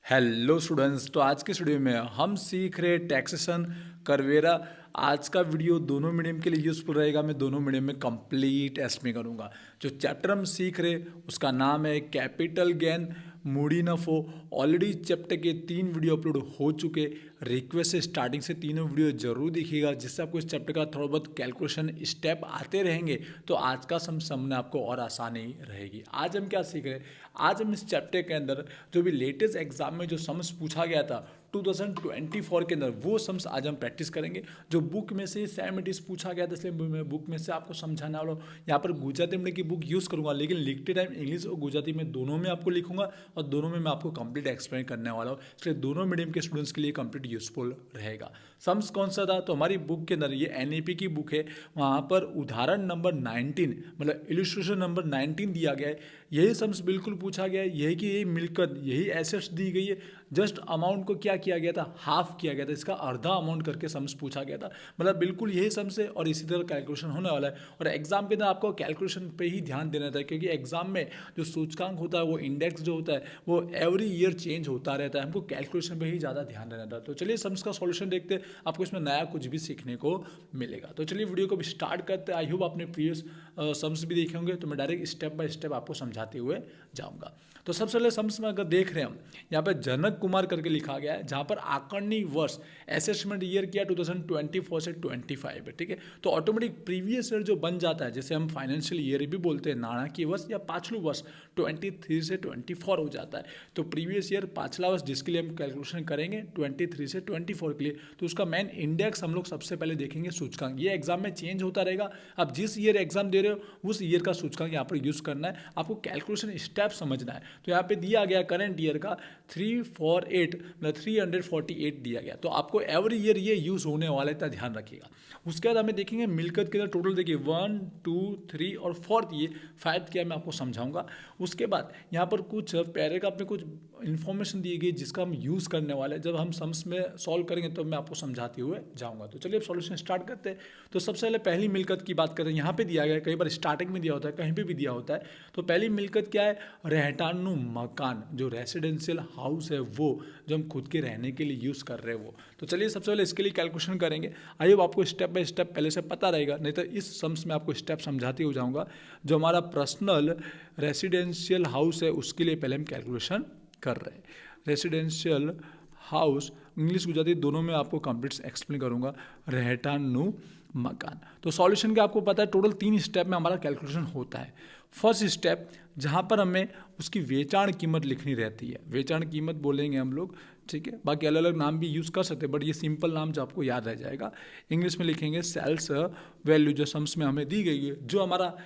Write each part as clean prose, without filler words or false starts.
Hello students, तो आज के वीडियो में हम सीख रहे टैक्सेशन करवेरा। आज का वीडियो दोनों मीडियम के लिए यूज़फुल रहेगा। मैं दोनों मीडियम में कंप्लीट एस्टिमेट करूंगा। जो चैप्टर हम सीख रहे उसका नाम है कैपिटल गेन मूडी नफो। ऑलरेडी चैप्टर के 3 वीडियो अपलोड हो चुके। रिक्वेस्ट है स्टार्टिंग से तीनों वीडियो जरूर देखिएगा, जिससे आपको इस चैप्टर का थोड़ा बहुत कैलकुलेशन स्टेप आते रहेंगे तो आज का समझने आपको और आसानी रहेगी। आज हम क्या सीख रहे हैं? आज हम इस चैप्टर के अंदर जो भी लेटेस्ट एग्जाम में जो सम्स पूछा गया था 2024 के अंदर, वो सम्स आज हम प्रैक्टिस करेंगे। जो बुक में से सेम इट इज पूछा गया था, इसलिए मैं बुक में से आपको समझाने वाला हूँ। यहाँ पर गुजराती मीडियम की बुक यूज़ करूँगा, लेकिन लिखते टाइम इंग्लिश और गुजराती में दोनों में आपको लिखूंगा और दोनों में मैं आपको कंप्लीट एक्सप्लेन करने वाला हूँ। इसलिए दोनों मीडियम के स्टूडेंट्स के लिए कंप्लीट यूजफुल रहेगा। सम्स कौन सा था? तो हमारी बुक के अंदर, ये NEP की बुक है, वहाँ पर उदाहरण नंबर 19 मतलब इलस्ट्रेशन नंबर 19 दिया गया है। यही सम्स बिल्कुल पूछा गया है, यही कि यही मिलकत, यही एसेट्स दी गई है। जस्ट अमाउंट को क्या किया गया था? हाफ किया गया था, इसका आधा अमाउंट करके सम्स पूछा गया था। मतलब बिल्कुल यही सम्स है और इसी तरह कैलकुलेशन होने वाला है। और एग्जाम के अंदर आपको कैलकुलेशन पे ही ध्यान देना था, क्योंकि एग्जाम में जो सूचकांक होता है, वो इंडेक्स जो होता है, वो एवरी ईयर चेंज होता रहता है। हमको कैलकुलेशन पे ही ज़्यादा ध्यान देना था। तो चलिए सम्स का सॉल्यूशन देखते हैं, आपको इसमें नया कुछ भी सीखने को मिलेगा। तो चलिए वीडियो को स्टार्ट करते हैं। आई होप आपने प्रीवियस सम्स भी देखे होंगे, तो मैं डायरेक्ट स्टेप बाय स्टेप आपको समझाते हुए जाऊंगा। तो सबसे पहले सम्स में अगर देख रहे हैं हम, यहाँ पर जनक कुमार करके लिखा गया है, जहाँ पर आकर्णी वर्ष असेसमेंट ईयर किया 2024 से 25 है। ठीक है, तो ऑटोमेटिक प्रीवियस ईयर जो बन जाता है, जैसे हम फाइनेंशियल ईयर भी बोलते हैं, नाणाकीय वर्ष या पाछलू वर्ष 23 से 24 हो जाता है। तो प्रीवियस ईयर पाछला वर्ष, जिसके लिए हम कैलकुलेशन करेंगे 23 से 24 के लिए, तो उसका मेन इंडेक्स हम लोग सबसे पहले देखेंगे सूचकांक। ये एग्जाम में चेंज होता रहेगा। आप जिस ईयर एग्जाम दे रहे हो उस ईयर का सूचकांक यहाँ पर यूज करना है। आपको कैलकुलेशन स्टेप समझना है। तो यहाँ पे दिया गया करंट ईयर का 348 मतलब 348 दिया गया, तो आपको एवरी ईयर ये यूज होने वाला है, इतना ध्यान रखिएगा। उसके बाद हमें देखेंगे मिलकत के अंदर टोटल देखिए 1 2 3 और 4th, ये 5th क्या मैं आपको समझाऊंगा। उसके बाद यहाँ पर कुछ पैराग्राफ में कुछ इन्फॉर्मेशन दी गई जिसका हम यूज़ करने वाले हैं। जब हम सम्स में सॉल्व करेंगे तो मैं आपको समझाते हुए जाऊंगा। तो चलिए अब सॉल्यूशन स्टार्ट करते हैं। तो सबसे पहले पहली मिलकत की बात करें। यहाँ पे दिया गया है, कई बार स्टार्टिंग में दिया होता है, कहीं पे भी दिया होता है। तो पहली मिलकत क्या है? रहठानू मकान, जो रेसिडेंशियल हाउस है, वो जो हम खुद के रहने के लिए यूज़ कर रहे हैं वो। तो चलिए सबसे पहले इसके लिए कैलकुलेशन करेंगे। आई होप आपको स्टेप बाय स्टेप पहले से पता रहेगा, नहीं तो इस सम्स में आपको स्टेप समझाते हो जाऊंगा। जो हमारा पर्सनल रेसिडेंशियल हाउस है, उसके लिए पहले हम कैलकुलेशन कर रहे हैं। रेसिडेंशियल हाउस इंग्लिश गुजराती दोनों में आपको कंप्लीट एक्सप्लेन करूंगा। रहठानू मकान। तो सॉल्यूशन का आपको पता है, टोटल 3 स्टेप में हमारा कैलकुलेशन होता है। फर्स्ट स्टेप, जहाँ पर हमें उसकी वेचाण कीमत लिखनी रहती है, वेचाण कीमत बोलेंगे हम लोग, ठीक है। बाकी अलग अलग नाम भी यूज़ कर सकते हैं, बट ये सिंपल नाम जो आपको याद रह जाएगा। इंग्लिश में लिखेंगे सेल्स वैल्यू, जो सम्स में हमें दी गई है, जो हमारा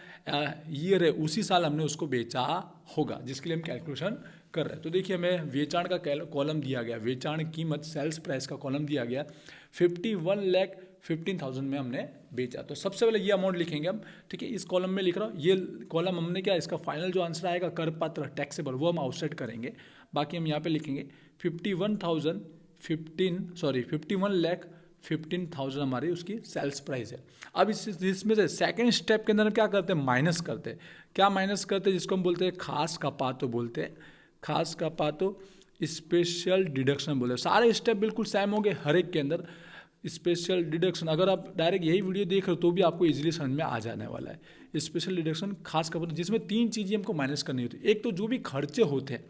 ईयर है उसी साल हमने उसको बेचा होगा, जिसके लिए हम कैलकुलेशन कर रहे हैं। तो देखिए हमें वेचाण का कॉलम दिया गया, वेचाण कीमत सेल्स प्राइस का कॉलम दिया गया, 51,15,000 में हमने बेचा। तो सबसे पहले ये अमाउंट लिखेंगे हम, ठीक है। इस कॉलम में लिख रहा हूँ, ये कॉलम हमने क्या, इसका फाइनल जो आंसर आएगा कर पात्र टैक्सेबल, वो हम आउटसाइड करेंगे। बाकी हम यहाँ पे लिखेंगे 51,15,000 हमारी उसकी सेल्स प्राइस है। अब इसमें से सेकंड स्टेप के अंदर क्या करते हैं? माइनस करते हैं। क्या माइनस करते हैं? जिसको हम बोलते हैं खास कपातो बोलते हैं, खास कपातो स्पेशल डिडक्शन बोलते हैं। सारे स्टेप बिल्कुल सेम होंगे हर एक के अंदर। स्पेशल डिडक्शन, अगर आप डायरेक्ट यही वीडियो देख रहे हो तो भी आपको इजीली समझ में आ जाने वाला है। स्पेशल डिडक्शन खास कपातो, जिसमें 3 चीज़ें हमको माइनस करनी होती है। एक तो जो भी खर्चे होते हैं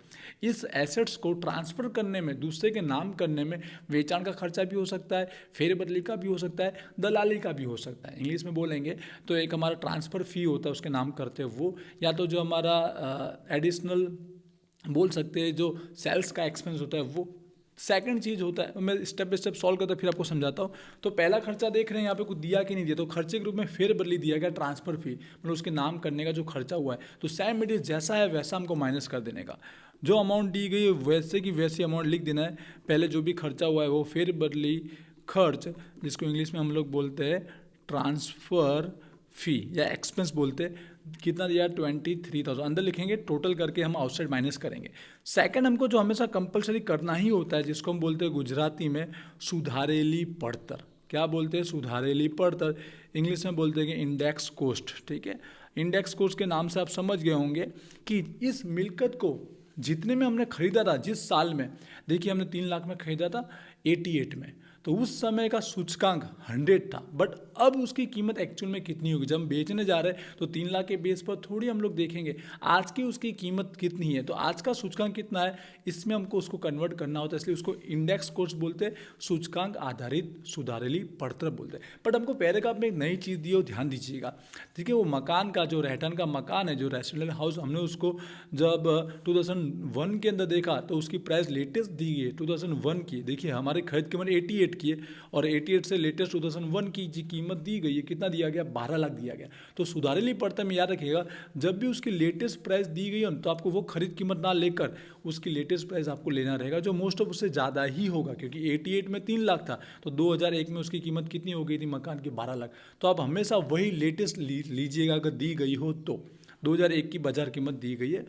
इस एसेट्स को ट्रांसफ़र करने में, दूसरे के नाम करने में, वेचाण का खर्चा भी हो सकता है, फेरबदली का भी हो सकता है, दलाली का भी हो सकता है। इंग्लिश में बोलेंगे तो एक हमारा ट्रांसफ़र फ़ी होता है, उसके नाम करते हैं वो, या तो जो हमारा एडिशनल बोल सकते हैं जो सेल्स का एक्सपेंस होता है वो। सेकंड चीज़ होता है, मैं स्टेप बाय स्टेप सॉल्व करता फिर आपको समझाता हूँ। तो पहला खर्चा देख रहे हैं यहाँ पे कुछ दिया कि नहीं दिया, तो खर्चे के रूप में फेर बदली दिया गया, ट्रांसफर फी, मतलब उसके नाम करने का जो खर्चा हुआ है। तो सेम इट इज जैसा है वैसा हमको माइनस कर देने का, जो अमाउंट दी गई है वैसे की वैसी अमाउंट लिख देना है। पहले जो भी खर्चा हुआ है वो फेर बदली खर्च, जिसको इंग्लिश में हम लोग बोलते हैं ट्रांसफ़र फी या एक्सपेंस बोलते हैं, कितना दिया 23,000 अंदर लिखेंगे, टोटल करके हम आउटसाइड माइनस करेंगे। सेकंड हमको जो हमेशा कंपलसरी करना ही होता है, जिसको हम बोलते हैं गुजराती में सुधारेली पड़तर। क्या बोलते हैं? सुधारेली पड़तर। इंग्लिश में बोलते हैं कि इंडेक्स कोस्ट, ठीक है। इंडेक्स कोस्ट के नाम से आप समझ गए होंगे कि इस मिलकत को जितने में हमने खरीदा था जिस साल में, देखिए हमने 3 लाख में खरीदा था 88 में, तो उस समय का सूचकांक 100 था, बट अब उसकी कीमत एक्चुअल में कितनी होगी। जब हम बेचने जा रहे हैं तो 3 लाख के बेस पर थोड़ी हम लोग देखेंगे आज की उसकी कीमत कितनी है, तो आज का सूचकांक कितना है इसमें हमको उसको कन्वर्ट करना होता है, इसलिए उसको इंडेक्स कोर्स बोलते हैं, सूचकांक आधारित सुधारेली पड़तर बोलते हैं। बट हमको पैराग्राफ में एक नई चीज़ दी हो, ध्यान दीजिएगा, ठीक है। वो मकान का जो रहठान का मकान है, जो रेसिडेंशियल हाउस, हमने उसको जब 2001 के अंदर देखा तो उसकी प्राइस लेटेस्ट दी गई है 2001 की। देखिए हमारे खरीद कीमत 88 की है और 88 से लेटेस्ट 2001 की जी कीमत दी गई है, कितना दिया गया, 12 लाख दिया गया। तो सुधारेली पड़तर में याद रखिएगा, जब भी उसकी लेटेस्ट प्राइस दी गई हो तो आपको वो खरीद कीमत ना लेकर उसकी लेटेस्ट प्राइस आपको लेना रहेगा, जो मोस्ट ऑफ उससे ज़्यादा ही होगा, क्योंकि 88 में 3 लाख था तो 2001 में उसकी कीमत कितनी हो गई थी मकान की, 12 लाख। तो आप हमेशा वही लेटेस्ट लीजिएगा अगर दी गई हो तो। 2001 की बाजार कीमत दी गई है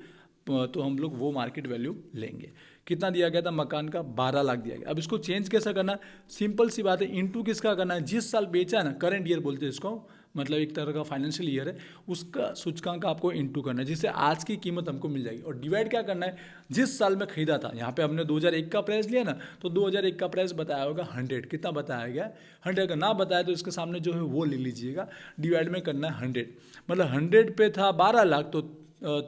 तो हम लोग वो मार्केट वैल्यू लेंगे। कितना दिया गया था मकान का, 12 लाख दिया गया। अब इसको चेंज कैसा करना है, सिंपल सी बात है, इनटू किसका करना है, जिस साल बेचा है ना, करंट ईयर बोलते हैं इसको, मतलब एक तरह का फाइनेंशियल ईयर है, उसका सूचकांक आपको इनटू करना है, जिससे आज की कीमत हमको मिल जाएगी। और डिवाइड क्या करना है, जिस साल में खरीदा था, यहाँ पे हमने 2001 का प्राइस लिया ना, तो 2001 का प्राइस बताया होगा 100, कितना बताया गया 100, अगर ना बताया तो इसके सामने जो है वो ले लीजिएगा, डिवाइड में करना है 100, मतलब 100 पे था 12 लाख तो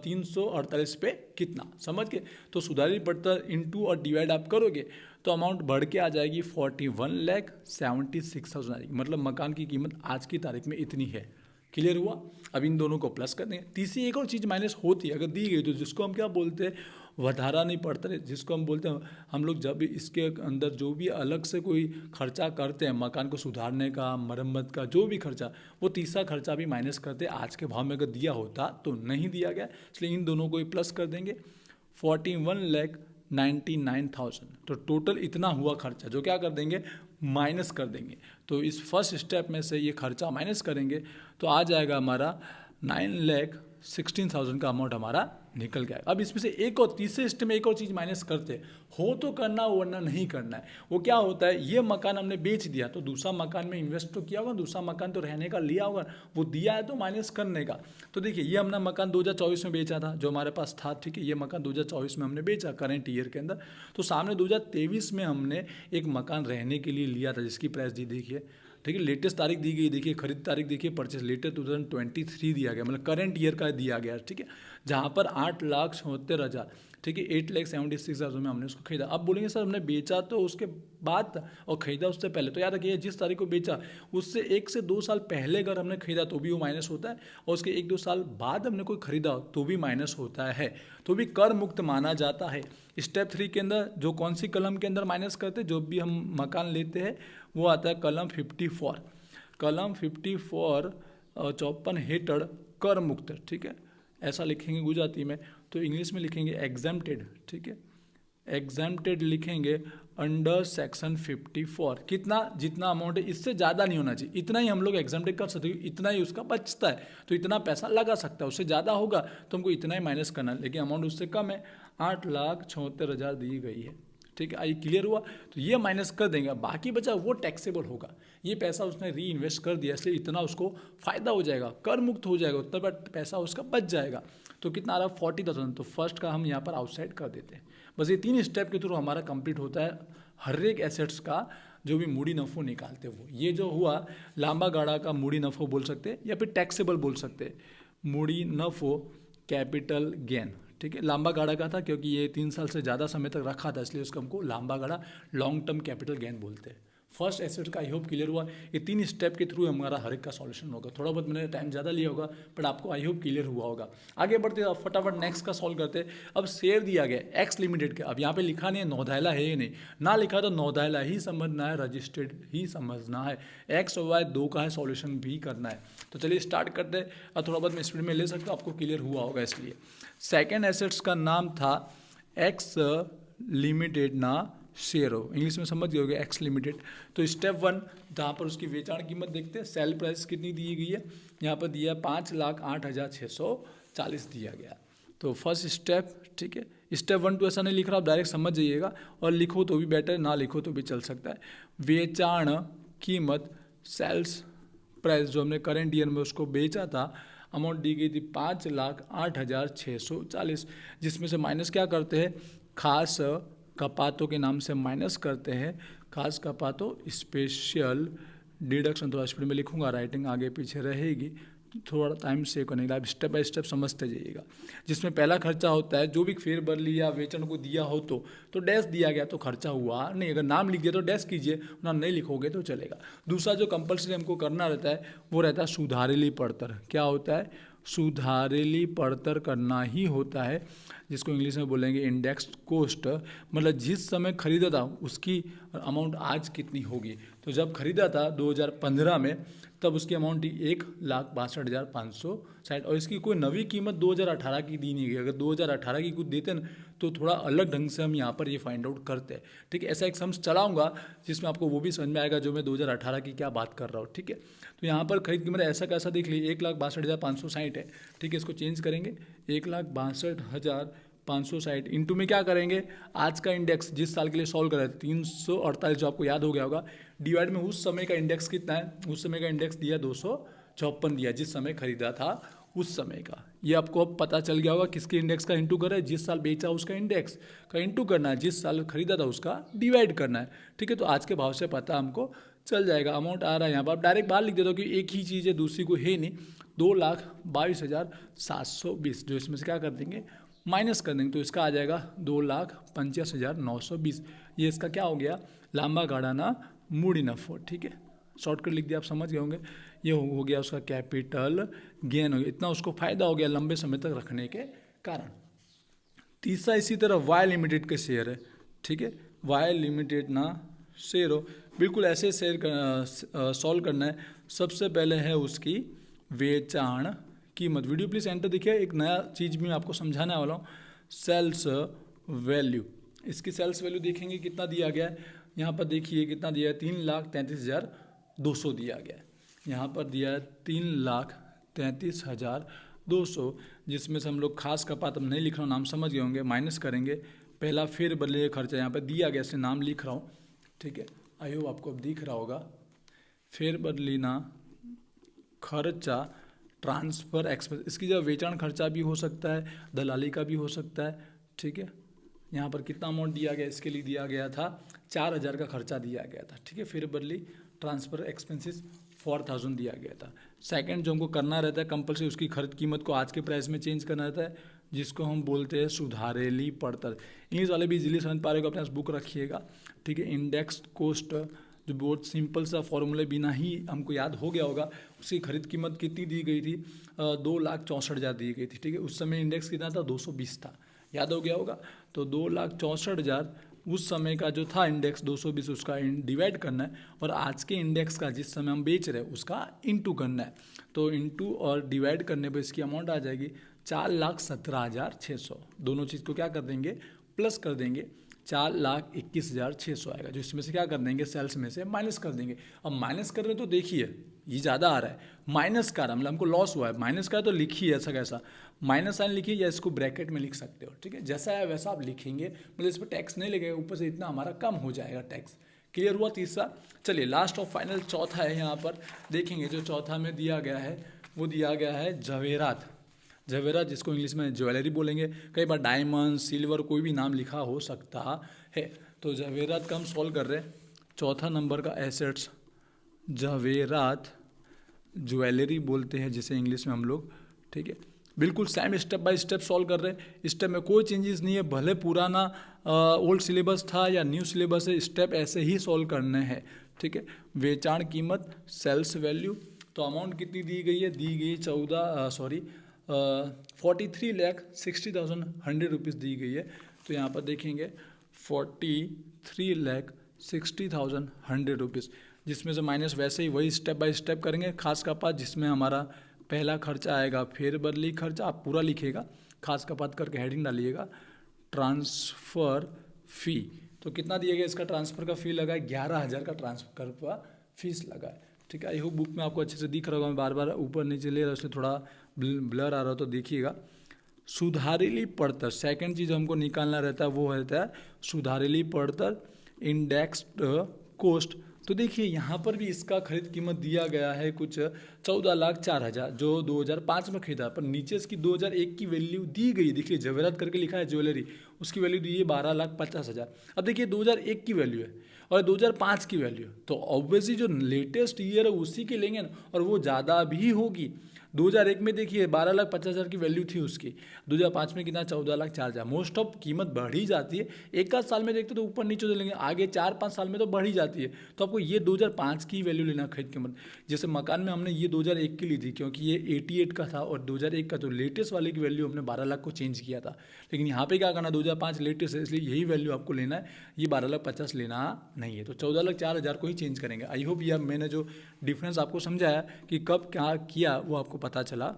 348 पे कितना, समझ के। तो सुधारेली पड़तर इनटू और डिवाइड आप करोगे तो अमाउंट बढ़ के आ जाएगी 41,76,000 आएगी, मतलब मकान की कीमत आज की तारीख में इतनी है। क्लियर हुआ। अब इन दोनों को प्लस कर देंगे। तीसरी एक और चीज़ माइनस होती है अगर दी गई तो, जिसको हम क्या बोलते हैं, वधारानी पड़तर, जिसको हम बोलते हैं, हम लोग जब भी इसके अंदर जो भी अलग से कोई खर्चा करते हैं मकान को सुधारने का, मरम्मत का, जो भी खर्चा, वो तीसरा खर्चा भी माइनस करते हैं। आज के भाव में अगर दिया होता तो नहीं दिया गया, इसलिए इन दोनों को ही प्लस कर देंगे। 41,99,000, तो टोटल इतना हुआ खर्चा, जो क्या कर देंगे, माइनस कर देंगे। तो इस फर्स्ट स्टेप में से ये खर्चा माइनस करेंगे तो आ जाएगा हमारा 9,16,000 का अमाउंट हमारा निकल गया। अब इसमें से एक और तीसरे स्टेप में एक और चीज़ माइनस करते हैं, हो तो करना वरना नहीं करना है। वो क्या होता है, ये मकान हमने बेच दिया तो दूसरा मकान में इन्वेस्ट तो किया होगा, दूसरा मकान तो रहने का लिया होगा, वो दिया है तो माइनस करने का। तो देखिए ये हमने मकान 2024 में बेचा था, जो हमारे पास था, ठीक है, ये मकान 2024 में हमने बेचा करेंट ईयर के अंदर। तो सामने 2023 में हमने एक मकान रहने के लिए लिया था, जिसकी प्राइस दी देखिए, ठीक है, लेटेस्ट तारीख दी गई, देखिए खरीद तारीख देखिए, परचेस लेटेस्ट 2023 दिया गया, मतलब करंट ईयर का दिया गया, ठीक है, जहाँ पर 8,76,000, ठीक है, 8,76,000 में हमने उसको खरीदा। अब बोलेंगे सर हमने बेचा तो उसके बाद था और खरीदा उससे पहले, तो याद रखिए जिस तारीख को बेचा उससे 1 से 2 साल पहले अगर हमने खरीदा तो भी वो माइनस होता है, और उसके 1-2 साल बाद हमने कोई खरीदा तो भी माइनस होता है, तो भी कर मुक्त माना जाता है। स्टेप 3 के अंदर जो कौन सी कलम के अंदर माइनस करते हैं, जो भी हम मकान लेते हैं वो आता है कलम 54, कलम 54 54 हेठड़ कर मुक्त, ठीक है, ऐसा लिखेंगे गुजराती में, तो इंग्लिश में लिखेंगे एग्जाम्प्टेड, ठीक है, एग्जाम्प्टेड लिखेंगे अंडर सेक्शन 54। कितना, जितना अमाउंट है इससे ज़्यादा नहीं होना चाहिए, इतना ही हम लोग एग्जाम्प्टेड कर सकते हैं, इतना ही उसका बचता है तो इतना पैसा लगा सकता है, उससे ज़्यादा होगा तो हमको इतना ही माइनस करना है, लेकिन अमाउंट उससे कम है, 8,76,000 दी गई है, ठीक है। आई क्लियर हुआ। तो ये माइनस कर देंगे, बाकी बचा वो टैक्सेबल होगा, ये पैसा उसने री इन्वेस्ट कर दिया इसलिए इतना उसको फ़ायदा हो जाएगा, कर मुक्त हो जाएगा, उतना पैसा उसका बच जाएगा। तो कितना आ रहा है 40,000, तो फर्स्ट का हम यहाँ पर आउटसाइड कर देते हैं। बस ये 3 स्टेप के थ्रू हमारा कंप्लीट होता है हर एक एसेट्स का जो भी मूडी नफ़ो निकालते हैं वो। ये जो हुआ लंबा गाड़ा का मूडी नफ़ो बोल सकते हैं या फिर टैक्सेबल बोल सकते हैं, मूडी नफ़ो कैपिटल गेन, ठीक है। लंबा गाड़ा का था क्योंकि ये 3 साल से ज़्यादा समय तक रखा था, इसलिए उसको हमको लंबा गाड़ा लॉन्ग टर्म कैपिटल गेन बोलते हैं। फर्स्ट एसेट का आई होप क्लियर हुआ। ये 3 स्टेप के थ्रू हमारा हर एक का सॉल्यूशन होगा। थोड़ा बहुत मैंने टाइम ज़्यादा लिया होगा बट आपको आई होप क्लियर हुआ होगा। आगे बढ़ते हैं, फटाफट नेक्स्ट का सॉल्व करते हैं। अब शेयर दिया गया एक्स लिमिटेड के, अब यहाँ पे लिखा नहीं है नौधायला है या नहीं, ना लिखा तो नौधायला ही समझना है, रजिस्टर्ड ही समझना है, एक्स और वाई 2 का है सॉल्यूशन भी करना है। तो चलिए स्टार्ट करते हैं, और थोड़ा बहुत मैं स्पीड में ले सकता हूँ, आपको क्लियर हुआ होगा। इसलिए सेकेंड एसेट्स का नाम था एक्स लिमिटेड ना शेयर हो, इंग्लिश में समझ गए होगे एक्स लिमिटेड। तो स्टेप 1 जहाँ पर उसकी वेचाण कीमत देखते हैं, सेल प्राइस कितनी दी गई है, यहाँ पर दिया 5,08,640 दिया गया। तो फर्स्ट स्टेप, ठीक है। स्टेप 1 2 ऐसा नहीं लिख रहा, आप डायरेक्ट समझ जाइएगा, और लिखो तो भी बेटर, ना लिखो तो भी चल सकता है। वेचाण कीमत सेल्स प्राइस जो हमने करेंट ईयर में उसको बेचा था, अमाउंट दी गई थी 5,08,640, जिसमें से माइनस क्या करते हैं, खास कपातों के नाम से माइनस करते हैं, खास कपातों स्पेशल डिडक्शन। थोड़ा स्पीड में लिखूंगा, राइटिंग आगे पीछे रहेगी, थोड़ा टाइम सेव करने के लिए आप स्टेप बाय स्टेप समझते जाइएगा। जिसमें पहला खर्चा होता है जो भी फेरबदली या वेतन को दिया हो तो डैश दिया गया तो खर्चा हुआ नहीं, अगर नाम लिख दिया तो डैश कीजिए, ना नहीं लिखोगे तो चलेगा। दूसरा जो कंपल्सरी हमको करना रहता है वो रहता है सुधारेली पड़तर। क्या होता है, सुधारेली पड़तर करना ही होता है, जिसको इंग्लिश में बोलेंगे इंडेक्स कोस्ट। मतलब जिस समय खरीदा था उसकी अमाउंट आज कितनी होगी। तो जब खरीदा था 2015 में तब उसकी अमाउंट थी 1,62,560 और इसकी कोई नवी कीमत 2018 की दी नहीं गई। अगर 2018 की कुछ देते ना तो थोड़ा अलग ढंग से हम यहाँ पर ये फाइंड आउट करते हैं। ठीक है, ऐसा एक सम्स चलाऊंगा जिसमें आपको वो भी समझ में आएगा जो मैं 2018 की क्या बात कर रहा हूँ। ठीक है, तो यहाँ पर खरीद कीमत ऐसा कैसा देख लीजिए 1,62,560 है। ठीक है, इसको चेंज करेंगे 1,62,560 इंटू में क्या करेंगे, आज का इंडेक्स जिस साल के लिए सॉल्व करा है 348 जो आपको याद हो गया होगा, डिवाइड में उस समय का इंडेक्स कितना है, उस समय का इंडेक्स दिया 254 दिया जिस समय खरीदा था उस समय का। ये आपको अब पता चल गया होगा किसके इंडेक्स का इंटू कर रहा है, जिस साल बेचा उसका इंडेक्स का इंटू करना है, जिस साल खरीदा था उसका डिवाइड करना है। ठीक है, तो आज के भाव से पता हमको चल जाएगा। अमाउंट आ रहा है यहाँ पर, आप डायरेक्ट बाहर लिख देते हो कि एक ही चीज़ है दूसरी को है नहीं, 2,22,720, जो इसमें से क्या कर देंगे माइनस कर देंगे, तो इसका आ जाएगा 2,85,920। ये इसका क्या हो गया, लांबा गाड़ा ना मूडी नफो। ठीक है, शॉर्टकट लिख दिया, आप समझ गए होंगे। ये हो गया उसका कैपिटल गेन हो गया, इतना उसको फायदा हो गया लंबे समय तक रखने के कारण। तीसरा इसी तरह वाई लिमिटेड के शेयर है। ठीक है, वाई लिमिटेड ना शेयर हो, बिल्कुल ऐसे शेयर सॉल्व करना है। सबसे पहले है उसकी वेचाण कीमत। वीडियो प्लीज एंटर देखिए, एक नया चीज़ भी मैं आपको समझाने वाला हूँ, सेल्स वैल्यू। इसकी सेल्स वैल्यू देखेंगे कितना दिया गया है, यहाँ पर देखिए कितना दिया है, 3,33,200 दिया गया है। यहाँ पर दिया है 3,33,200, जिसमें से हम लोग खास कपात, हम नहीं लिख रहा हूँ, नाम समझ गए होंगे, माइनस करेंगे। पहला फेर बदले खर्चा यहाँ पर दिया गया, इसलिए नाम लिख रहा हूँ। ठीक है, आई होप आपको अब दिख रहा होगा। फेर बदली ना खर्चा ट्रांसफ़र एक्सपेंस, इसकी जगह वेचाण खर्चा भी हो सकता है, दलाली का भी हो सकता है। ठीक है, यहाँ पर कितना अमाउंट दिया गया, इसके लिए दिया गया था 4,000 का खर्चा दिया गया था। ठीक है, फिर बदली ट्रांसफ़र एक्सपेंसेस 4,000 दिया गया था। सेकंड जो हमको करना रहता है कंपल्सरी, उसकी खरीद कीमत को आज के प्राइस में चेंज करना रहता है, जिसको हम बोलते हैं सुधारेली पड़तर। इंग्लिश वाले भी इजीली समझ पा रहे हो, अपने पास बुक रखिएगा। ठीक है, इंडेक्स कोस्ट जो बहुत सिंपल सा फॉर्मूले बिना ही हमको याद हो गया होगा। उसकी खरीद कीमत कितनी दी गई थी, 2,64,000 दी गई थी। ठीक है, उस समय इंडेक्स कितना था, 220 था, याद हो गया होगा। तो 2,64,000 उस समय का जो था इंडेक्स 220, उसका डिवाइड करना है, और आज के इंडेक्स का जिस समय हम बेच रहे हैं उसका इंटू करना है। तो इंटू और डिवाइड करने पर इसकी अमाउंट आ जाएगी 4,17,600। दोनों चीज़ को क्या कर देंगे, प्लस कर देंगे, 4,21,600 आएगा, जो इसमें से क्या कर देंगे, सेल्स में से माइनस कर देंगे। अब माइनस कर रहे हो तो देखिए ये ज़्यादा आ रहा है, माइनस का मतलब हमको लॉस हुआ है, माइनस का तो लिखिए ऐसा कैसा, माइनस साइन लिखिए या इसको ब्रैकेट में लिख सकते हो। ठीक है, जैसा है वैसा आप लिखेंगे, मतलब इस पर टैक्स नहीं लगेगा, ऊपर से इतना हमारा कम हो जाएगा टैक्स। क्लियर हुआ तीसरा। चलिए लास्ट और फाइनल चौथा है, यहाँ पर देखेंगे जो चौथा में दिया गया है वो दिया गया है जवेरात। जवेरात जिसको इंग्लिश में ज्वेलरी बोलेंगे, कई बार डायमंड सिल्वर कोई भी नाम लिखा हो सकता है। तो जवेरात का हम सॉल्व कर रहे हैं, चौथा नंबर का एसेट्स जवेरात ज्वेलरी बोलते हैं जिसे इंग्लिश में हम लोग। ठीक है, बिल्कुल same step by step solve कर रहे हैं, स्टेप में कोई चेंजेस नहीं है, भले पुराना ओल्ड सिलेबस था या न्यू सिलेबस है, स्टेप ऐसे ही सॉल्व करने हैं। ठीक है, वेचाण कीमत सेल्स वैल्यू, तो अमाउंट कितनी दी गई है, दी गई 43,60,100 रुपीज़ दी गई है। तो यहाँ पर देखेंगे 43,60,100 रुपीज़, जिसमें से माइनस वैसे ही वही स्टेप बाय स्टेप करेंगे। खास कपात जिसमें हमारा पहला खर्चा आएगा फेर बदली खर्चा, आप पूरा लिखेगा, खास कपात करके हेडिंग डालिएगा, ट्रांसफ़र फ़ी। तो कितना दिया गया, इसका ट्रांसफ़र का फ़ी लगा है 11,000 का ट्रांसफ़र का फीस लगा है। ठीक है, आई होप बुक में आपको अच्छे से दिख रहा होगा, मैं बार बार ऊपर नीचे ले रहा हूँ इसलिए थोड़ा ब्लर आ रहा हो तो देखिएगा। सुधारेली पड़तर, सेकंड चीज़ हमको निकालना रहता है वो रहता है सुधारेली पड़तर इंडेक्स्ड कोस्ट तो देखिए यहाँ पर भी इसका खरीद कीमत दिया गया है कुछ 14,04,000 जो 2005 में खरीदा, पर नीचे इसकी 2001 की वैल्यू दी गई। देखिए जवेरात करके लिखा है ज्वेलरी, उसकी वैल्यू दी है 12,50,000। अब देखिए 2001 की वैल्यू है और 2005 की वैल्यू है, तो ऑब्वियसली जो लेटेस्ट ईयर है उसी के लेंगे ना, और वो ज़्यादा भी होगी। 2001 में देखिए 12,50,000 की वैल्यू थी उसकी, 2005 में कितना 14,04,000। मोस्ट ऑफ कीमत बढ़ ही जाती है, एक आध साल में देखते तो ऊपर नीचे चलेंगे, आगे 4-5 साल में तो बढ़ ही जाती है। तो आपको ये 2005 की वैल्यू लेना खरीद कीमत। जैसे मकान में हमने ये 2001 की ली थी क्योंकि ये 88 का था और 2001 का तो लेटेस्ट वाले की वैल्यू हमने 12 लाख को चेंज किया था। लेकिन यहाँ पे क्या करना, 2005 लेटेस्ट है इसलिए यही वैल्यू आपको लेना है, ये 12,50,000 लेना नहीं है, तो 14,04,000 को ही चेंज करेंगे। आई होप ये मैंने जो डिफरेंस आपको समझाया कि कब क्या किया वो आपको पता चला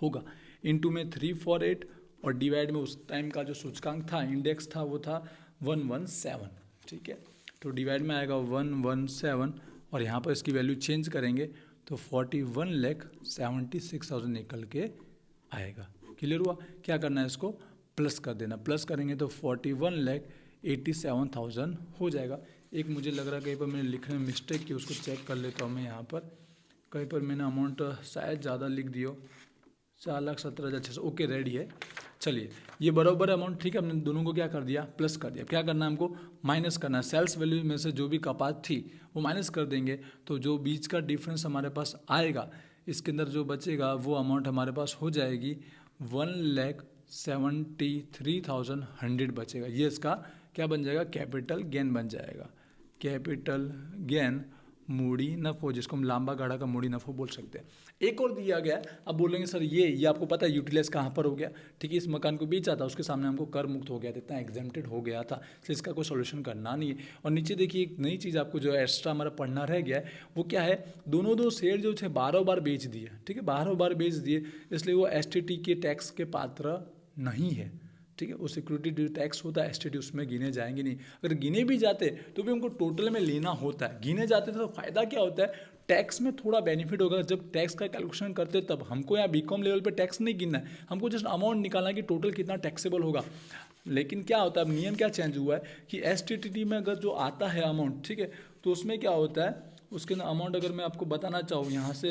होगा। इनटू में 348 और डिवाइड में उस टाइम का जो सूचकांक था, इंडेक्स था, वो था 117। ठीक है, तो डिवाइड में आएगा 117 और यहाँ पर इसकी वैल्यू चेंज करेंगे तो 41,76,000 निकल के आएगा। क्लियर हुआ? क्या करना है, इसको प्लस कर देना, प्लस करेंगे तो 41,87,000 हो जाएगा। एक मुझे लग रहा है कहीं पर मैंने लिखने में मिस्टेक की, उसको चेक कर लेता हूँ मैं। यहाँ पर कहीं पर मैंने अमाउंट शायद ज़्यादा लिख दियो, 4,17,600। ओके रेडी है। चलिए ये बराबर अमाउंट, ठीक है, हमने दोनों को क्या कर दिया, प्लस कर दिया। क्या करना है हमको, माइनस करना है। सेल्स वैल्यू में से जो भी कपात थी वो माइनस कर देंगे, तो जो बीच का डिफरेंस हमारे पास आएगा, इसके अंदर जो बचेगा वो अमाउंट हमारे पास हो जाएगी 1,73,100 बचेगा। ये इसका क्या बन जाएगा, कैपिटल गेन बन जाएगा। कैपिटल गेन मूड़ी नफो, जिसको हम लंबा गाड़ा का मूड़ी नफो बोल सकते हैं। एक और दिया गया, अब बोलेंगे सर ये आपको पता है यूटिलाइज कहाँ पर हो गया। ठीक है, इस मकान को बेचा था, उसके सामने हमको कर मुक्त हो गया था, इतना एग्जेम्प्टेड हो गया था, इसलिए इसका कोई सोल्यूशन करना नहीं है। और नीचे देखिए एक नई चीज़ आपको जो एक्स्ट्रा हमारा पढ़ना रह गया है, वो क्या है, दोनों शेयर जो है 12 बार बेच दिए। ठीक है, 12 बार बेच दिए, इसलिए वो एसटीटी के टैक्स के पात्र नहीं है। ठीक है, वो सिक्योरिटी ड्यू टैक्स होता है, एसटीटी उसमें गिने जाएंगे नहीं। अगर गिने भी जाते तो भी हमको टोटल में लेना होता है। गिने जाते तो फायदा क्या होता है, टैक्स में थोड़ा बेनिफिट होगा। जब टैक्स का कैलकुलेशन करते तब हमको यहाँ बीकॉम लेवल पे टैक्स नहीं गिनना है, हमको जस्ट अमाउंट निकालना है कि टोटल कितना टैक्सेबल होगा। लेकिन क्या होता है, अब नियम क्या चेंज हुआ है कि एसटीटी में अगर जो आता है अमाउंट, ठीक है, तो उसमें क्या होता है, उसके अमाउंट अगर मैं आपको बताना चाहूँ यहाँ से,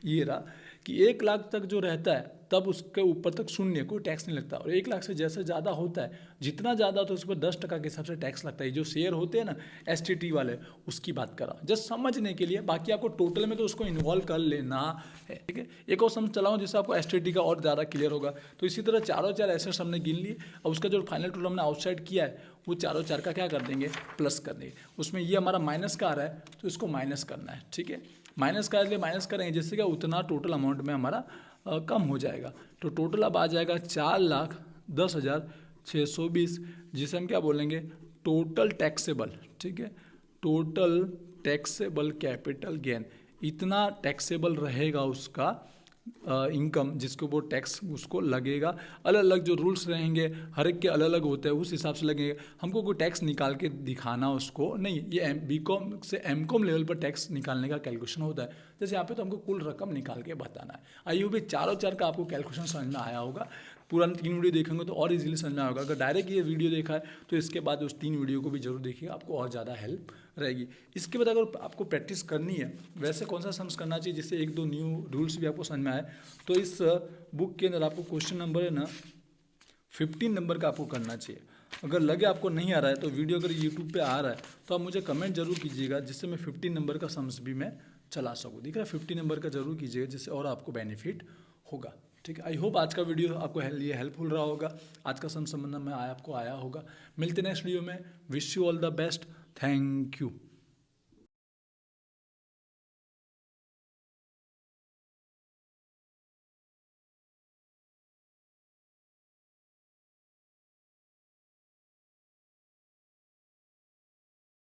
ये रहा कि 1 लाख तक जो रहता है तब उसके ऊपर तक शून्य, कोई टैक्स नहीं लगता। और 1 लाख से जैसे ज़्यादा होता है, जितना ज़्यादा होता है उस पर 10% के हिसाब से टैक्स लगता है। जो शेयर होते हैं ना एसटीटी वाले, उसकी बात कर रहा हूँ जस्ट समझने के लिए, बाकी आपको टोटल में तो उसको इन्वॉल्व कर लेना है। ठीक है, एक और समझ चलाऊँ जिससे आपको एसटीटी का और ज़्यादा क्लियर होगा। तो इसी तरह चारों एसेट्स हमने गिन लिए, और उसका जो फाइनल टोटल हमने आउटसाइड किया है वो चारों का क्या कर देंगे, प्लस कर देंगे। उसमें ये हमारा माइनस का आ रहा है तो इसको माइनस करना है। ठीक है, माइनस का इसलिए माइनस करेंगे जिससे क्या उतना टोटल अमाउंट में हमारा कम हो जाएगा। तो टोटल अब आ जाएगा 4,10,620, जिसे हम क्या बोलेंगे, टोटल टैक्सेबल। ठीक है, टोटल टैक्सेबल कैपिटल गेन, इतना टैक्सेबल रहेगा उसका इनकम, जिसको वो टैक्स उसको लगेगा। अलग अलग जो रूल्स रहेंगे हर एक के अलग अलग होते हैं, उस हिसाब से लगेगा। हमको कोई टैक्स निकाल के दिखाना उसको नहीं, ये बीकॉम से एमकॉम लेवल पर टैक्स निकालने का कैलकुलेशन होता है। जैसे यहाँ पे तो हमको कुल रकम निकाल के बताना है। आई होप चारों का आपको कैलकुलेशन समझ में आया होगा। पूरा 3 वीडियो देखेंगे तो और इजीली समझ में आएगा। अगर डायरेक्ट ये वीडियो देखा है तो इसके बाद उस 3 वीडियो को भी जरूर देखिएगा, आपको और ज़्यादा हेल्प रहेगी। इसके बाद अगर आपको प्रैक्टिस करनी है, वैसे कौन सा सम्स करना चाहिए जिससे 1-2 न्यू रूल्स भी आपको समझ में आए, तो इस बुक के अंदर आपको क्वेश्चन नंबर है ना 15 नंबर का आपको करना चाहिए। अगर लगे आपको नहीं आ रहा है तो वीडियो अगर यूट्यूब पे आ रहा है तो आप मुझे कमेंट जरूर कीजिएगा, जिससे मैं 15 नंबर का सम्स भी मैं चला सकूँ। दिख रहा है, 15 नंबर का जरूर कीजिएगा, जिससे और आपको बेनिफिट होगा। ठीक है, आई होप आज का वीडियो आपको लिए हेल्पफुल रहा होगा। आज का सम संबंध में आपको आया होगा। मिलते नेक्स्ट वीडियो में। Wish you all the best. Thank you.